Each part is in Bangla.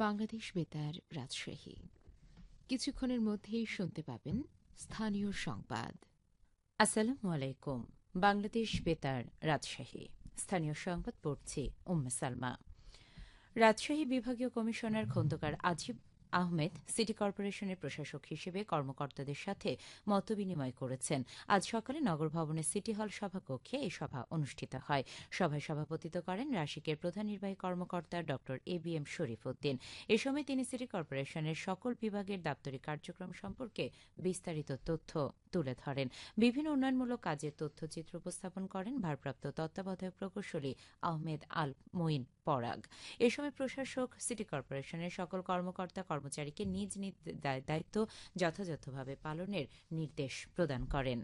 বাংলাদেশ বেতার রাজশাহী। কিছুক্ষণের মধ্যেই শুনতে পাবেন স্থানীয় সংবাদ। আসসালামু আলাইকুম। বাংলাদেশ বেতার রাজশাহী স্থানীয় সংবাদ পড়ছি উম্মে সালমা। রাজশাহী বিভাগীয় কমিশনার খন্দকার আজিব আহমেদ সিটি কর্পোরেশনের প্রশাসক হিসেবে কর্মকর্তাদের সাথে মতবিনিময় করেছেন। আজ সকালে নগর ভবনের সিটি হল সভাকক্ষে এই সভা অনুষ্ঠিত হয়। সভায় সভাপতিত্ব করেন রাশিকের প্রধান নির্বাহী কর্মকর্তা ড ABM শরীফ উদ্দিন। এ সময় তিনি সিটি কর্পোরেশনের সকল বিভাগের দাপ্তরিক কার্যক্রম সম্পর্কে বিস্তারিত তথ্য তুলে ধরেন। বিভিন্ন উন্নয়নমূলক কাজের তথ্যচিত্র উপস্থাপন করেন ভারপ্রাপ্ত তত্ত্বাবধায়ক প্রকৌশলী আহমেদ আল মঈন পরাগ। এ সময় প্রশাসক সিটি কর্পোরেশনের সকল কর্মকর্তা কর্মচারীকে নিজ নিজ দায়িত্ব যথাযথভাবে পালনের নির্দেশ প্রদান করেন।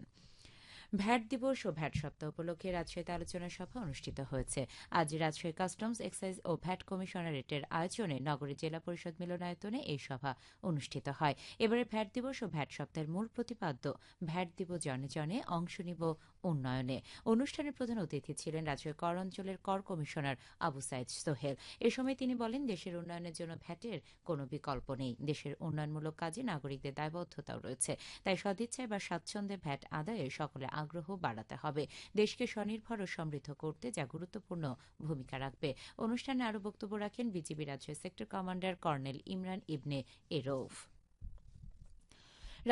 ভ্যাট দিবস ও ভ্যাট সপ্তাহ উপলক্ষে রাজশাহীতে আলোচনা সভা অনুষ্ঠিত হয়েছে। আজ রাজশাহী কাস্টমস, এক্সাইজ ও ভ্যাট কমিশনারেটের আয়োজনে নগরীর জেলা পরিষদ মিলনায়তনে এই সভা অনুষ্ঠিত হয়। এবারে ভ্যাট দিবস ও ভ্যাট সপ্তাহের মূল প্রতিপাদ্য ভ্যাট দিব জনে জনে, অংশ নিব উন্নয়নে। অনুষ্ঠানের প্রধান অতিথি ছিলেন রাজশাহী কর অঞ্চলের কর কমিশনার আবু সাইদ সোহেল। এ সময় তিনি বলেন, দেশের উন্নয়নের জন্য ভ্যাটের কোনো বিকল্প নেই। দেশের উন্নয়নমূলক কাজে নাগরিকদের দায়বদ্ধতাও রয়েছে। তাই সদিচ্ছায় বা স্বাচ্ছন্দ্যে ভ্যাট আদায়ে সকলে আগ্রহ বাড়াতে হবে, দেশকে স্বনির্ভর ও সমৃদ্ধ করতে যা গুরুত্বপূর্ণ ভূমিকা রাখবে। অনুষ্ঠানে আরও বক্তব্য রাখেন BGB Rajshahi sector commander colonel Imran Ibne Arouf.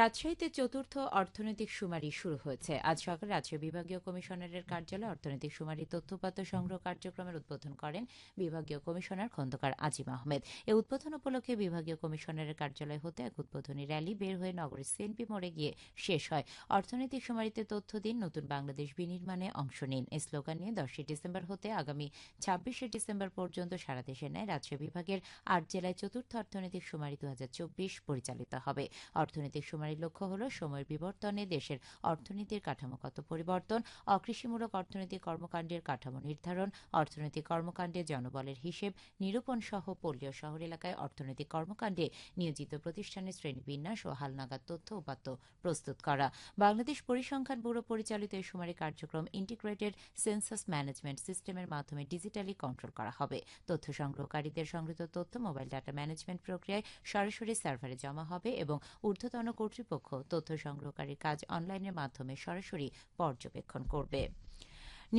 রাজশাহীতে চতুর্থ অর্থনৈতিক শুমারি শুরু হয়েছে। আজ সকালে রাজশাহী বিভাগীয় কমিশনারের কার্যালয়ে অর্থনৈতিক শুমারি তথ্যপাত্র সংগ্রহ কার্যক্রমের উদ্বোধন করেন বিভাগীয় কমিশনার খন্দকার আজিম আহমেদ। এ উদ্বোধন উপলক্ষে বিভাগীয় কমিশনারের কার্যালয় হতে এক উদ্বোধনী র্যালি বের হয়ে নগরীর সিএনপি মোড়ে গিয়ে শেষ হয়। অর্থনৈতিক শুমারিতে তথ্য দিন, নতুন বাংলাদেশ বিনির্মাণে অংশ নিন, এই স্লোগান নিয়ে 10 ডিসেম্বর হতে আগামী 26 ডিসেম্বর পর্যন্ত সারা দেশের ন্যায় রাজশাহী বিভাগের 8 জেলায় চতুর্থ অর্থনৈতিক শুমারি 2024 পরিচালিত হবে। অর্থনৈতিক শুমারির লক্ষ্য হল সময়ের বিবর্তনে দেশের অর্থনীতির কাঠামোগত পরিবর্তন, অকৃষিমূলক অর্থনৈতিক কর্মকাণ্ডের কাঠামো নির্ধারণ, অর্থনৈতিক কর্মকাণ্ডে জনবলের হিসেব নিরূপণ সহ পল্লী ও শহর এলাকায় অর্থনৈতিক কর্মকাণ্ডে নিয়োজিত প্রতিষ্ঠানের শ্রেণীবিন্যাস ও হালনাগাদ তথ্য উপাত্ত প্রস্তুত করা। বাংলাদেশ পরিসংখ্যান ব্যুরো পরিচালিত এই শুমারি কার্যক্রম ইন্টিগ্রেটেড সেন্সাস ম্যানেজমেন্ট সিস্টেমের মাধ্যমে ডিজিটালি কন্ট্রোল করা হবে। তথ্য সংগ্রহকারীদের সংগৃহীত তথ্য মোবাইল ডাটা ম্যানেজমেন্ট প্রক্রিয়ায় সরাসরি সার্ভারে জমা হবে এবং ঊর্ধ্বতন কর্তৃপক্ষ তথ্য সংগ্রহকারীর কাজ অনলাইনের মাধ্যমে সরাসরি পর্যবেক্ষণ করবে।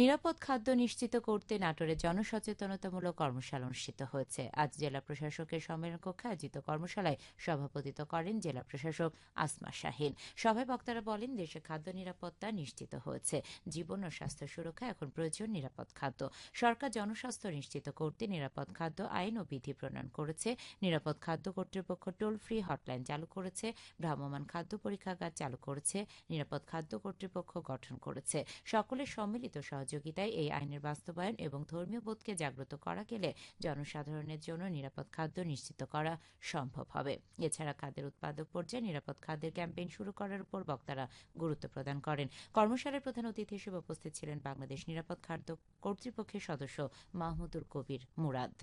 নিরাপদ খাদ্য নিশ্চিত করতে নাটোরে জনসচেতনতামূলক কর্মশালা অনুষ্ঠিত হয়েছে। আজ জেলা প্রশাসকের সম্মেলন কক্ষে আয়োজিত কর্মশালায় সভাপতিত্ব করেন জেলা প্রশাসক আসমা শাহীন। সভায় বক্তারা বলেন, দেশে খাদ্য নিরাপত্তা নিশ্চিত হয়েছে। জীবন ও স্বাস্থ্য সুরক্ষা এখন প্রয়োজন নিরাপদ খাদ্য। সরকার জনস্বাস্থ্য নিশ্চিত করতে নিরাপদ খাদ্য আইন ও বিধি প্রণয়ন করেছে। নিরাপদ খাদ্য কর্তৃপক্ষ টোল ফ্রি হটলাইন চালু করেছে, ভ্রাম্যমাণ খাদ্য পরীক্ষাগার চালু করেছে, নিরাপদ খাদ্য কর্তৃপক্ষ গঠন করেছে। সকলের সম্মিলিত সহযোগিতায় এই আইনের বাস্তবায়ন এবং ধর্মীয় বোধকে জাগ্রত করা গেলে জনসাধারণের জন্য নিরাপদ খাদ্য নিশ্চিত করা সম্ভব হবে। এছাড়া খাদ্যের উৎপাদক পর্যায়ে নিরাপদ খাদ্যের ক্যাম্পেইন শুরু করার উপর বক্তারা গুরুত্ব প্রদান করেন। কর্মশালার প্রধান অতিথি হিসেবে উপস্থিত ছিলেন বাংলাদেশ নিরাপদ খাদ্য কর্তৃপক্ষের সদস্য মাহমুদুল কবির মুরাদ।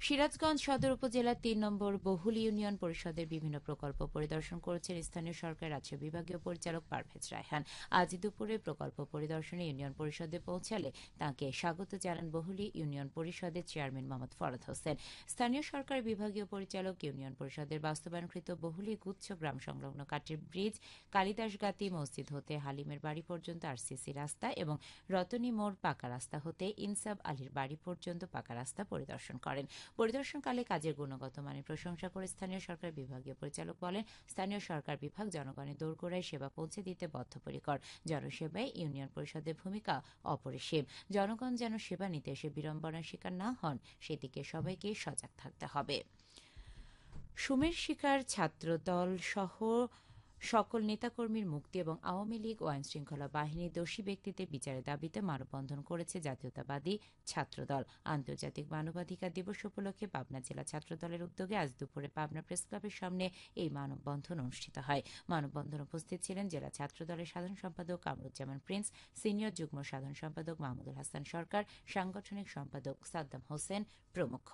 সিরাজগঞ্জ সদর উপজেলার 3 নম্বর বহুল ইউনিয়ন পরিষদের বিভিন্ন প্রকল্প পরিদর্শন করেছেন স্থানীয় সরকার রাজ্য বিভাগীয় পরিচালক পারভেজ রায়হান। আজ দুপুরে প্রকল্প পরিদর্শনে ইউনিয়ন পরিষদে পৌঁছালে তাঁকে স্বাগত জানান বহুলী ইউনিয়ন পরিষদের চেয়ারম্যান মোহাম্মদ ফরহাদ হোসেন। স্থানীয় সরকার বিভাগীয় পরিচালক ইউনিয়ন পরিষদের বাস্তবায়নকৃত বহুলী গুচ্ছ গ্রাম সংলগ্ন কাঠের ব্রিজ, কালিদাসগাতি মসজিদ হতে হালিমের বাড়ি পর্যন্ত আরসিসি রাস্তা এবং রতনী মোড় পাকা রাস্তা হতে ইনসাব আলীর বাড়ি পর্যন্ত পাকা রাস্তা পরিদর্শন করেন। পরিদর্শনকালে কাজের গুণগত মানের প্রশংসা করে স্থানীয় সরকার বিভাগীয় পরিচালক বলেন, স্থানীয় সরকার বিভাগ জনগণের দোরগোড়ায় সেবা পৌঁছে দিতে বদ্ধপরিকর। জনসেবায় ইউনিয়ন পরিষদের ভূমিকা অপরিসীম। জনগণ যেন সেবা নিতে এসে বিড়ম্বনার শিকার না হন, সেদিকে সবাইকে সজাগ থাকতে হবে। সুমের শিকার ছাত্রদল সহ সকল নেতাকর্মীর মুক্তি এবং আওয়ামী লীগ ও আইনশৃঙ্খলা বাহিনীর দোষী ব্যক্তিদের বিচারের দাবিতে মানববন্ধন করেছে জাতীয়তাবাদী ছাত্রদল। আন্তর্জাতিক মানবাধিকার দিবস উপলক্ষে পাবনা জেলা ছাত্রদলের উদ্যোগে আজ দুপুরে পাবনা প্রেস ক্লাবের সামনে এই মানববন্ধন অনুষ্ঠিত হয়। মানববন্ধন উপস্থিত ছিলেন জেলা ছাত্রদলের সাধারণ সম্পাদক কামরুজ্জামান প্রিন্স, সিনিয়র যুগ্ম সাধারণ সম্পাদক মাহমুদুল হাসান সরকার, সাংগঠনিক সম্পাদক সাদ্দাম হোসেন প্রমুখ।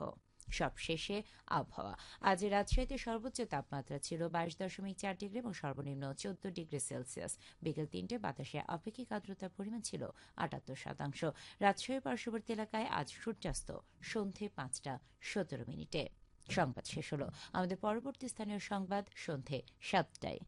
সবশেষে আবহাওয়া। আজ রাজশাহীতে সর্বোচ্চ তাপমাত্রা ছিল 22.4 ডিগ্রি এবং সর্বনিম্ন 14 ডিগ্রি সেলসিয়াস। বিকেল 3টে বাতাসে আপেক্ষিক আর্দ্রতার পরিমাণ ছিল 78%। রাজশাহীর পার্শ্ববর্তী এলাকায় আজ সূর্যাস্ত সন্ধে 5টা 17 মিনিটে। সংবাদ শেষ হলো। আমাদের পরবর্তী স্থানীয় সংবাদ সন্ধে 7টায়।